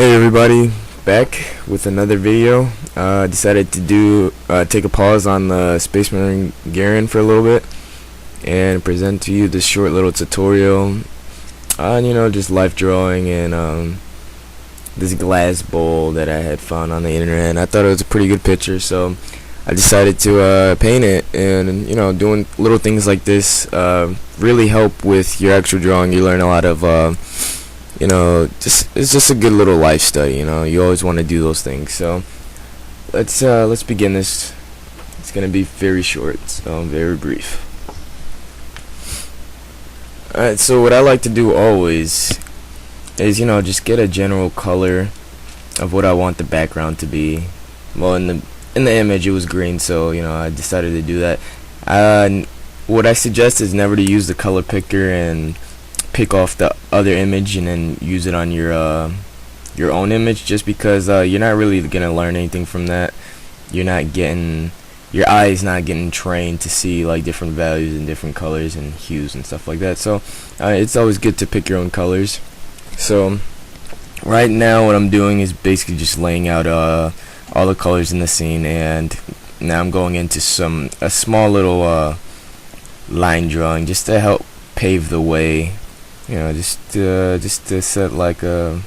Hey everybody, back with another video. Decided to take a pause on the Space Marine Garen for a little bit and present to you this short little tutorial on just life drawing and this glass bowl that I had found on the internet. And I thought it was a pretty good picture, so I decided to paint it. And doing little things like this really help with your actual drawing. You learn a lot of it's just a good little life study. You always want to do those things. So let's begin this. It's gonna be very short, so very brief. Alright, so what I like to do always is just get a general color of what I want the background to be. Well, in the image it was green, so I decided to do that. What I suggest is never to use the color picker and pick off the other image and then use it on your own image, just because you're not really gonna learn anything from that. Your eye is not getting trained to see like different values and different colors and hues and stuff like that. So it's always good to pick your own colors. So right now what I'm doing is basically just laying out all the colors in the scene, and now I'm going into a small little line drawing just to help pave the way. Just to set like a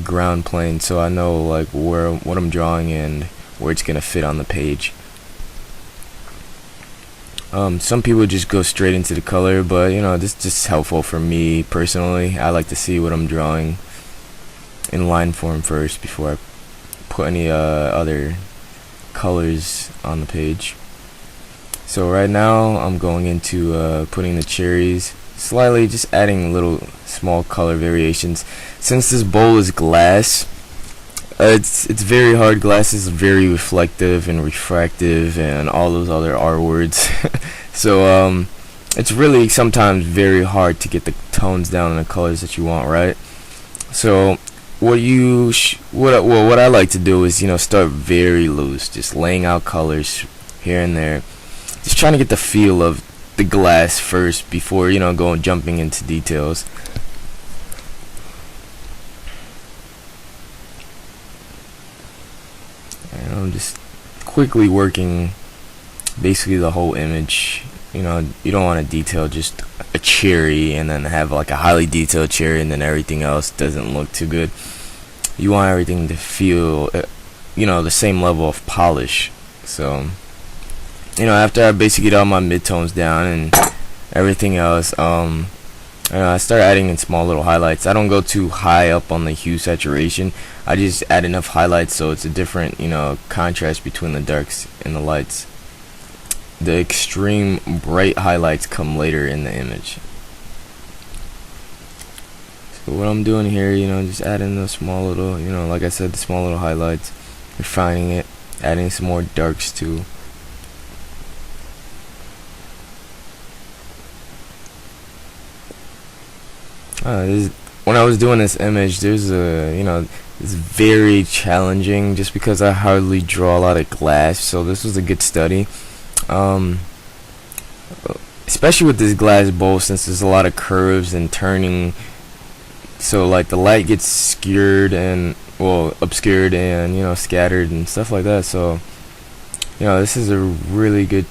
ground plane, so I know like what I'm drawing and where it's gonna fit on the page. Some people just go straight into the color, but this is just helpful for me personally. I like to see what I'm drawing in line form first before I put any other colors on the page. So right now I'm going into putting the cherries, slightly just adding little small color variations. Since this bowl is glass, it's very hard. Glass is very reflective and refractive and all those other R words. So it's really sometimes very hard to get the tones down and the colors that you want, right? So what I like to do is start very loose, just laying out colors here and there, just trying to get the feel of the glass first before jumping into details. And I'm just quickly working basically the whole image. You don't want to detail just a cherry and then have like a highly detailed cherry and then everything else doesn't look too good. You want everything to feel the same level of polish. So after I basically get all my midtones down and everything else, I start adding in small little highlights. I don't go too high up on the hue saturation. I just add enough highlights so it's a different contrast between the darks and the lights. The extreme bright highlights come later in the image. So what I'm doing here, just adding the small little, like I said, the small little highlights, refining it, adding some more darks too. When I was doing this image, there's it's very challenging just because I hardly draw a lot of glass, so this was a good study. Especially with this glass bowl, since there's a lot of curves and turning, so like the light gets obscured and scattered and stuff like that. So this is a really good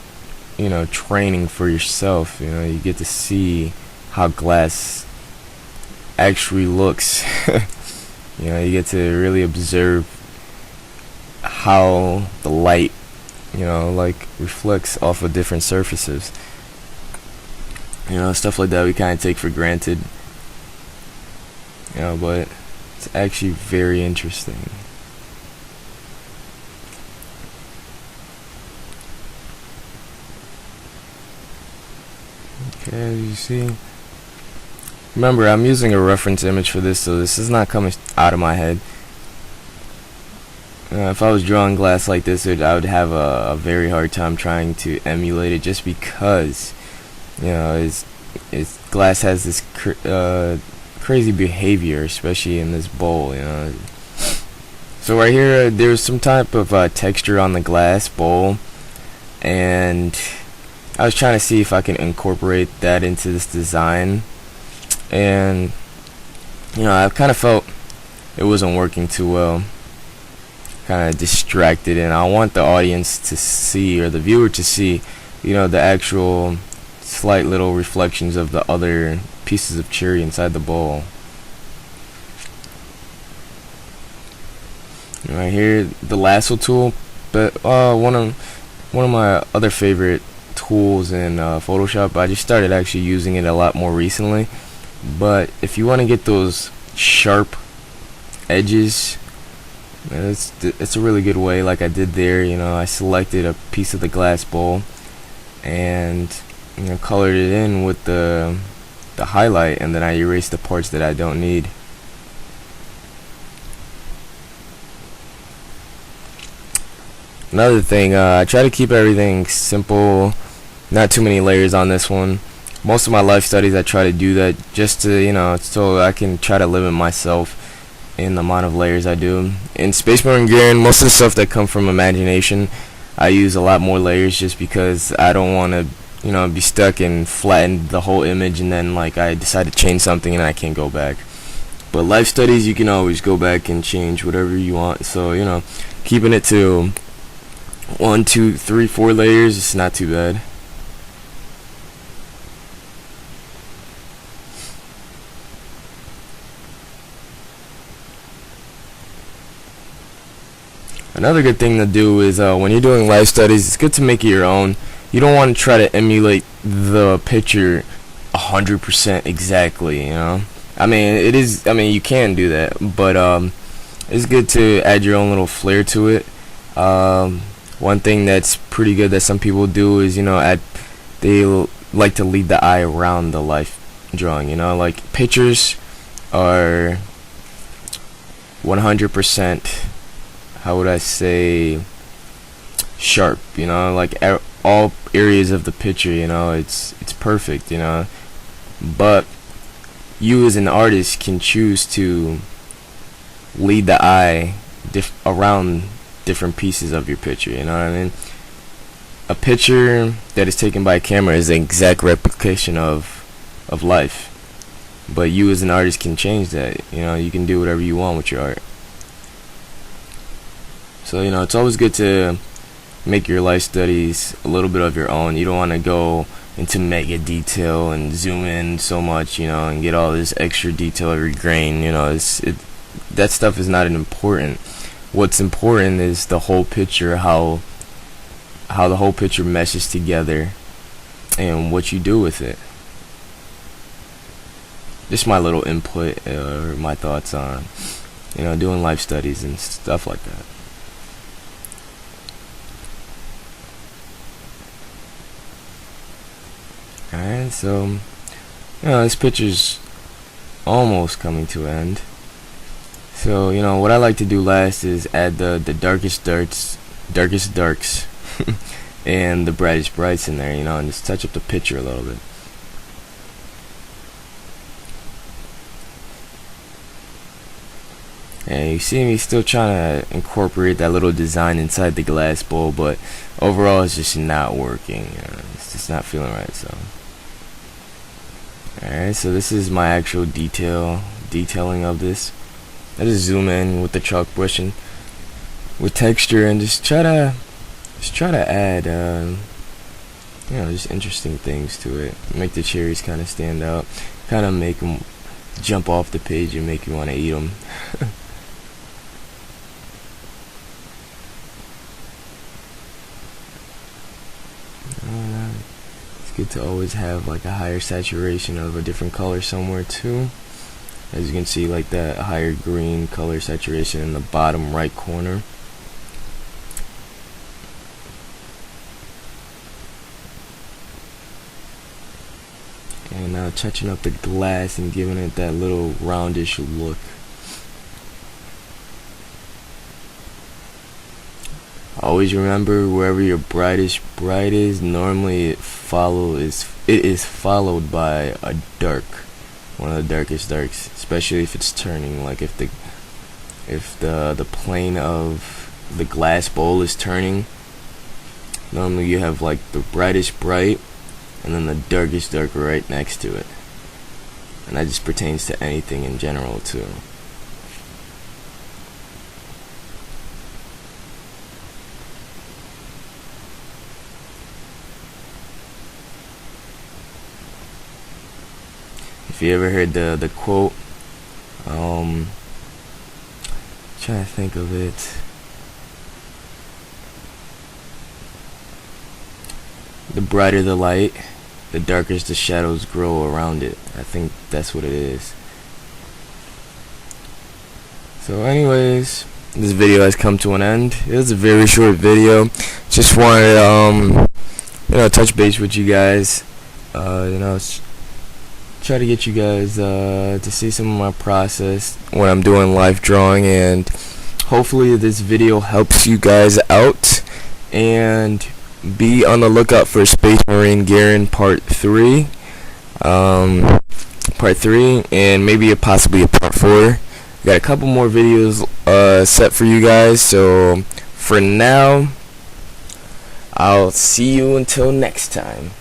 training for yourself. You get to see how glass actually looks. You get to really observe how the light like reflects off of different surfaces. Stuff like that we kind of take for granted, but it's actually very interesting. Okay, as you see, remember, I'm using a reference image for this, so this is not coming out of my head. If I was drawing glass like this, I would have a very hard time trying to emulate it, just because glass has this crazy behavior, especially in this bowl. So right here, there's some type of texture on the glass bowl, and I was trying to see if I can incorporate that into this design. And I've kind of felt it wasn't working too well. Kind of distracted, and I want the audience to see, or the viewer to see, the actual slight little reflections of the other pieces of cherry inside the bowl. Right here, the lasso tool, but one of my other favorite tools in Photoshop. I just started actually using it a lot more recently. But if you want to get those sharp edges, it's a really good way. Like I did there, I selected a piece of the glass bowl and colored it in with the highlight, and then I erased the parts that I don't need. Another thing, I try to keep everything simple, not too many layers on this one. Most of my life studies I try to do that just to, so I can try to limit myself in the amount of layers I do. In Space Marine Garen, most of the stuff that come from imagination, I use a lot more layers just because I don't want to, be stuck and flatten the whole image, and then like I decide to change something and I can't go back. But life studies, you can always go back and change whatever you want. So, keeping it to 1, 2, 3, 4 layers, it's not too bad. Another good thing to do is when you're doing life studies, it's good to make it your own. You don't want to try to emulate the picture 100% exactly, I mean, you can do that, but it's good to add your own little flair to it. One thing that's pretty good that some people do is, they like to lead the eye around the life drawing, like pictures are 100%, how would I say, sharp, like all areas of the picture, it's perfect, but you as an artist can choose to lead the eye around different pieces of your picture, you know what I mean? A picture that is taken by a camera is an exact replication of life, but you as an artist can change that. You can do whatever you want with your art. So it's always good to make your life studies a little bit of your own. You don't want to go into mega detail and zoom in so much, and get all this extra detail every grain. That stuff is not important. What's important is the whole picture, how the whole picture meshes together, and what you do with it. Just my little input, or my thoughts on, doing life studies and stuff like that. Alright, so this picture's almost coming to an end. So what I like to do last is add the darkest darks and the brightest brights in there, and just touch up the picture a little bit. And you see me still trying to incorporate that little design inside the glass bowl, but overall it's just not working. It's just not feeling right. So alright, so this is my actual detailing of this. I just zoom in with the chalk brush and with texture, and just try to add just interesting things to it. Make the cherries kind of stand out, kind of make them jump off the page and make you want to eat them. It's good to always have like a higher saturation of a different color somewhere too. As you can see, like that higher green color saturation in the bottom right corner. And now touching up the glass and giving it that little roundish look. Always remember, wherever your brightest bright is, normally it is followed by a dark. One of the darkest darks, especially if it's turning. Like if the plane of the glass bowl is turning, normally you have like the brightest bright and then the darkest dark right next to it. And that just pertains to anything in general too. If you ever heard the quote, trying to think of it. The brighter the light, the darker the shadows grow around it. I think that's what it is. So anyways, this video has come to an end. It was a very short video. Just wanted to touch base with you guys. Try to get you guys to see some of my process when I'm doing life drawing, and hopefully this video helps you guys out. And be on the lookout for Space Marine Garen Part 3, and maybe possibly a Part 4. Got a couple more videos set for you guys, so for now, I'll see you until next time.